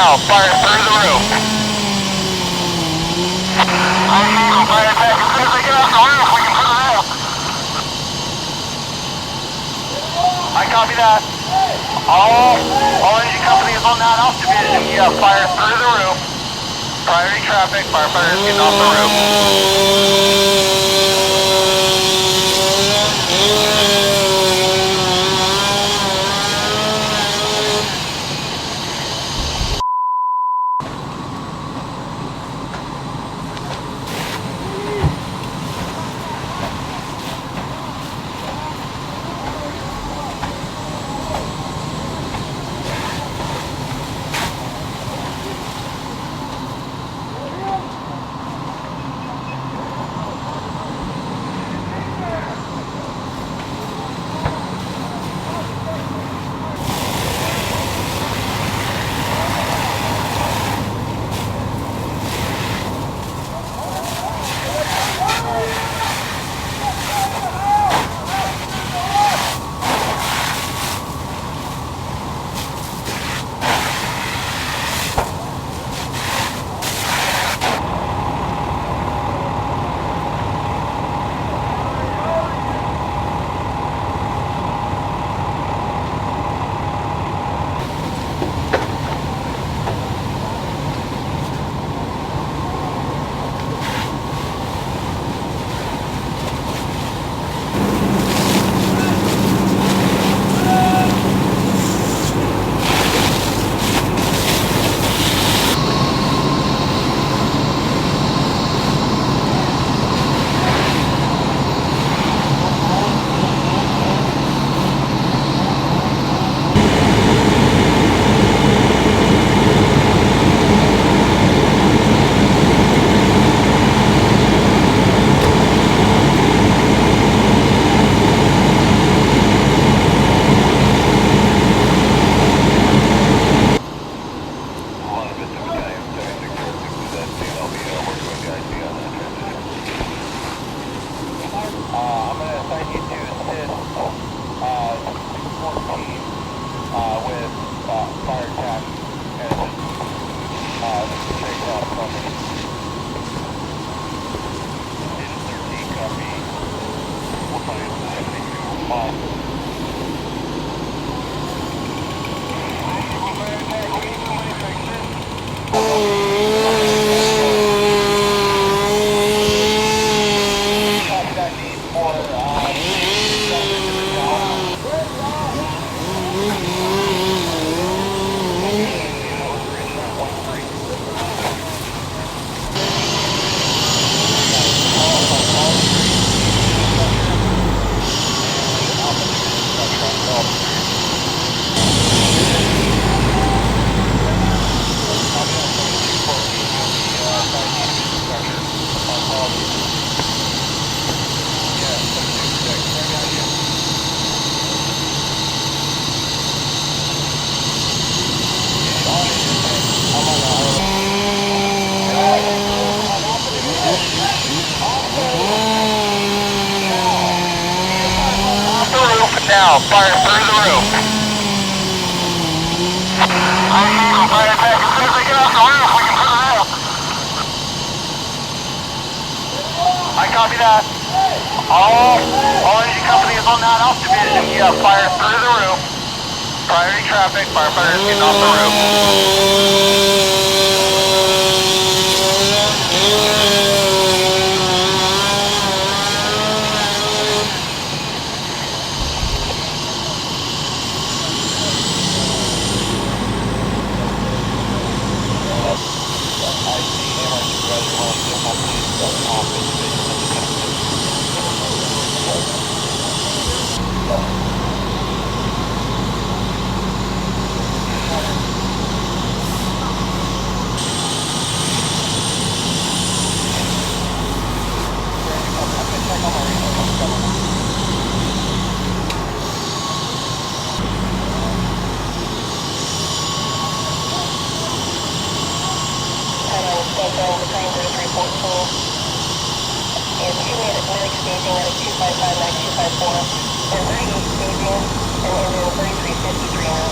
now. Fire through the roof. I see some fire attack. As soon as they get off the roof, we can put it out. I copy that. All engine companies on that off division. You have fire through the roof. Priority traffic. Firefighters getting off the roof. Now, fire through the roof. I see some fire attack. As soon as they get off the roof, we can put it out. I copy that. All engine companies on that off division. You have fire through the roof. Priority traffic. Firefighters getting off the roof. And 2 minutes medic staging at a 255 max 254. And 38 staging and engine 3353 now.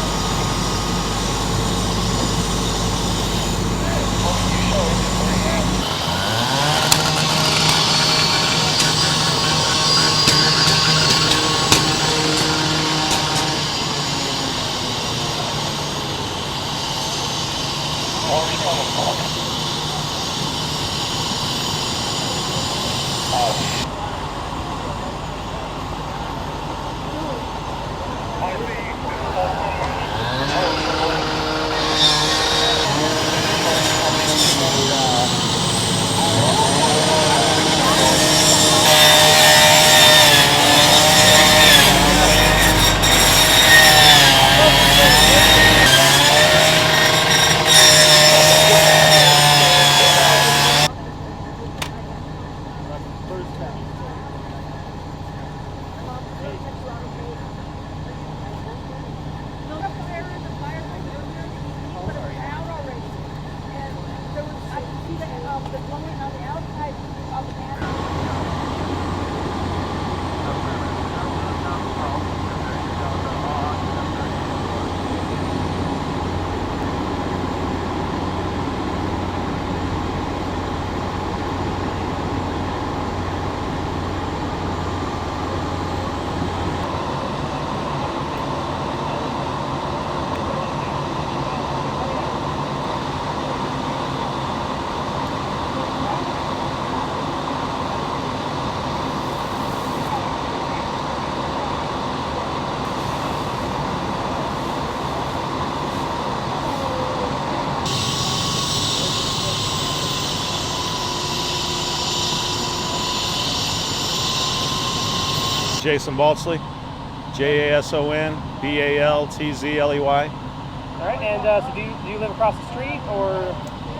Jason Baltzley, JASON BALTZLEY. All right, and so do you live across the street or?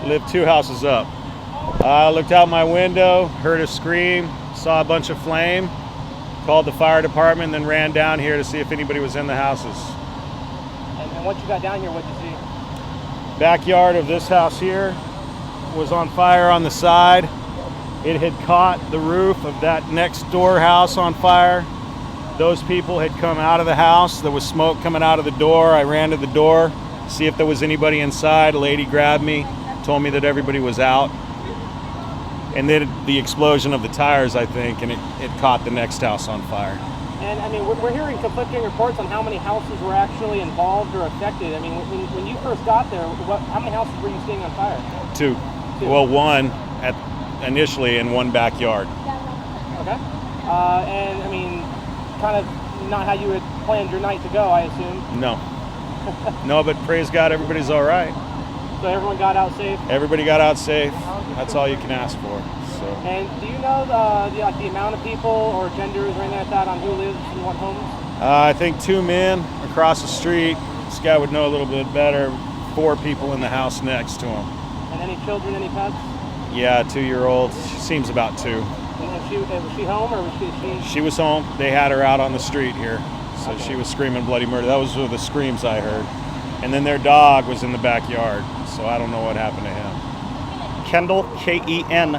Live 2 houses up. I looked out my window, heard a scream, saw a bunch of flame, called the fire department, then ran down here to see if anybody was in the houses. And once you got down here, what did you see? Backyard of this house here was on fire on the side. It had caught the roof of that next door house on fire. Those people had come out of the house. There was smoke coming out of the door. I ran to the door, see if there was anybody inside. A lady grabbed me, told me that everybody was out. And then the explosion of the tires, I think, and it caught the next house on fire. And I mean, we're hearing conflicting reports on how many houses were actually involved or affected. I mean, when you first got there, how many houses were you seeing on fire? Two. Well, one initially in one backyard. Okay. And I mean, kind of not how you had planned your night to go, I assume. No. No, but praise God, everybody's all right. So everyone got out safe? Everybody got out safe. That's all you can ask for. So. And do you know the amount of people or genders or anything like that on who lives in what homes? I think 2 men across the street. This guy would know a little bit better. 4 people in the house next to him. And any children, any pets? Yeah, a 2-year-old. She seems about 2. And was she home or was she? She was home. They had her out on the street here. So okay. She was screaming bloody murder. Those were the screams I heard. And then their dog was in the backyard. So I don't know what happened to him. Kendal, Kendal,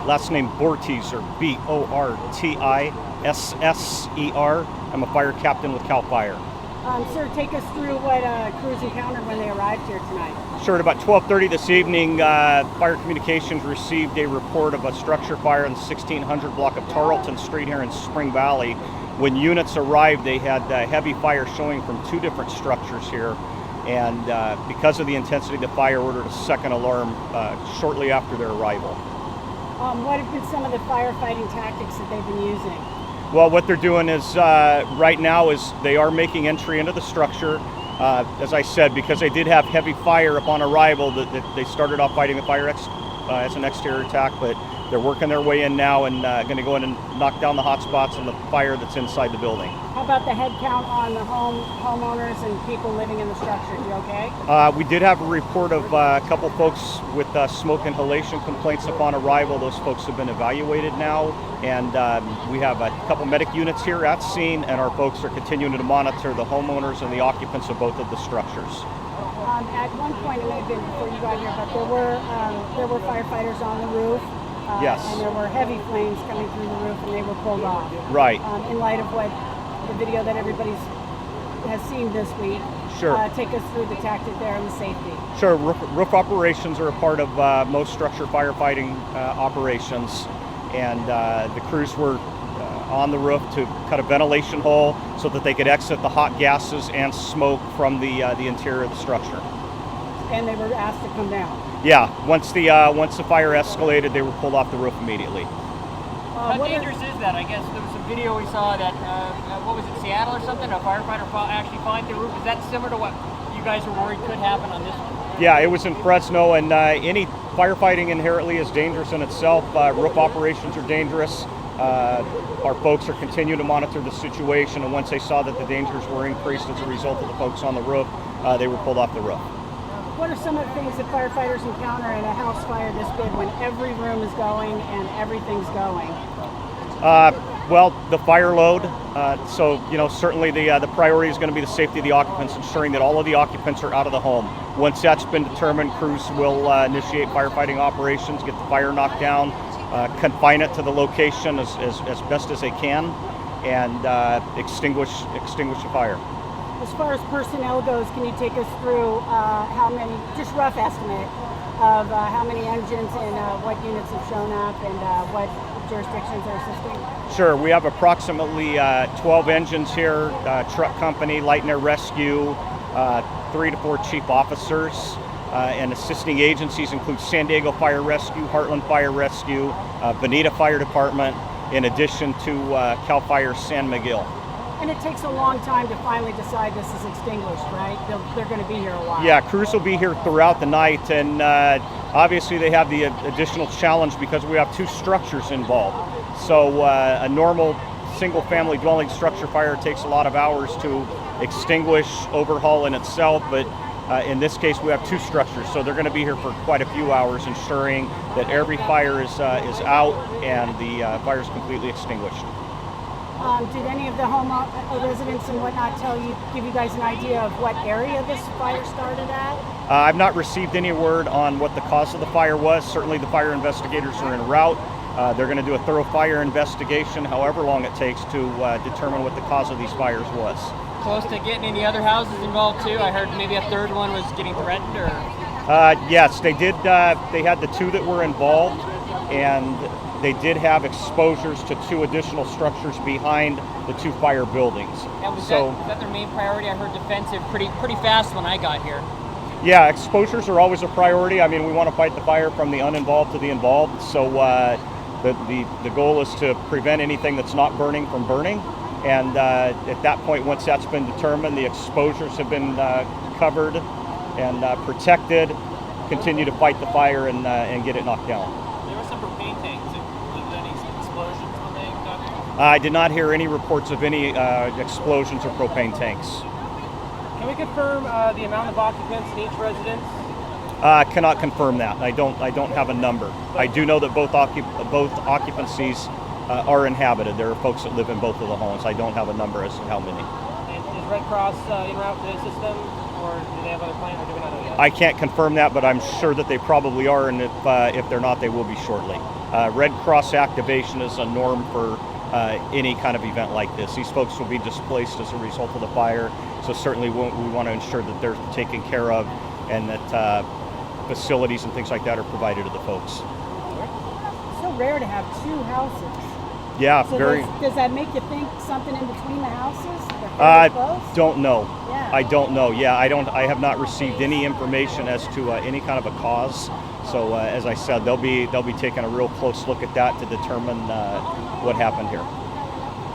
last name Bortisser, Bortisser. I'm a fire captain with Calfire. Sir, take us through what crews encountered when they arrived here tonight. Sure, at about 12:30 this evening, Fire Communications received a report of a structure fire in the 1600 block of Tarleton Street here in Spring Valley. When units arrived, they had heavy fire showing from 2 different structures here. And because of the intensity of the fire, ordered a second alarm shortly after their arrival. What have been some of the firefighting tactics that they've been using? Well, what they're doing is right now is they are making entry into the structure. As I said, because they did have heavy fire upon arrival, that they started off fighting the fire as an exterior attack, but they're working their way in now and going to go in and knock down the hot spots and the fire that's inside the building. How about the head count on the homeowners and people living in the structure? You okay? We did have a report of a couple folks with smoke inhalation complaints upon arrival. Those folks have been evaluated now, and we have a couple medic units here at scene, and our folks are continuing to monitor the homeowners and the occupants of both of the structures. At one point, it may have been before you got here, but there were firefighters on the roof. Yes. And there were heavy flames coming through the roof, and they were pulled off. Right. In light of what the video that everybody has seen this week. Sure. Take us through the tactic there and the safety. Sure. Roof operations are a part of most structure firefighting operations, and the crews were on the roof to cut a ventilation hole so that they could exit the hot gases and smoke from the interior of the structure. And they were asked to come down. Yeah, once the fire escalated, they were pulled off the roof immediately. How dangerous is that? I guess there was some video we saw that, what was it, Seattle or something? A firefighter actually climbed the roof. Is that similar to what you guys were worried could happen on this one? Yeah, it was in Fresno, and any firefighting inherently is dangerous in itself. Roof operations are dangerous. Our folks are continuing to monitor the situation, and once they saw that the dangers were increased as a result of the folks on the roof, they were pulled off the roof. What are some of the things that firefighters encounter in a house fire this big when every room is going and everything's going? Well, the fire load. So, certainly the priority is going to be the safety of the occupants, ensuring that all of the occupants are out of the home. Once that's been determined, crews will initiate firefighting operations, get the fire knocked down, confine it to the location as best as they can, and extinguish the fire. As far as personnel goes, can you take us through how many, just rough estimate of how many engines and what units have shown up and what jurisdictions are assisting? Sure, we have approximately 12 engines here, truck company, light and air rescue, 3 to 4 chief officers, and assisting agencies include San Diego Fire Rescue, Heartland Fire Rescue, Bonita Fire Department, in addition to Calfire San Miguel. And it takes a long time to finally decide this is extinguished, right? They're going to be here a while. Yeah, crews will be here throughout the night, and obviously they have the additional challenge because we have 2 structures involved. So a normal single-family dwelling structure fire takes a lot of hours to extinguish, overhaul in itself, but in this case we have 2 structures, so they're going to be here for quite a few hours, ensuring that every fire is out and the fire is completely extinguished. Did any of the home residents and whatnot give you guys an idea of what area this fire started at? I've not received any word on what the cause of the fire was. Certainly the fire investigators are en route. They're going to do a thorough fire investigation, however long it takes, to determine what the cause of these fires was. Close to getting any other houses involved too? I heard maybe a third one was getting threatened, or? Yes, they did. They had the 2 that were involved, and they did have exposures to 2 additional structures behind the 2 fire buildings. And was that their main priority? I heard defensive pretty fast when I got here. Yeah, exposures are always a priority. I mean, we want to fight the fire from the uninvolved to the involved. So the goal is to prevent anything that's not burning from burning. And at that point, once that's been determined, the exposures have been covered and protected, continue to fight the fire and get it knocked down. There were some propane tanks. Was there any explosions when they got here? I did not hear any reports of any explosions or propane tanks. Can we confirm the amount of occupants in each residence? Cannot confirm that. I don't have a number. I do know that both occupancies are inhabited. There are folks that live in both of the homes. I don't have a number as to how many. And is Red Cross en route to the system, or do they have other plans, or do we not know yet? I can't confirm that, but I'm sure that they probably are, and if they're not, they will be shortly. Red Cross activation is a norm for any kind of event like this. These folks will be displaced as a result of the fire, so certainly we want to ensure that they're taken care of and that facilities and things like that are provided to the folks. It's so rare to have 2 houses. Yeah, So very. does that make you think something in between the houses? They're fairly close? Don't know. Yeah. I don't know. Yeah, I have not received any information as to any kind of a cause. So as I said, they'll be taking a real close look at that to determine what happened here.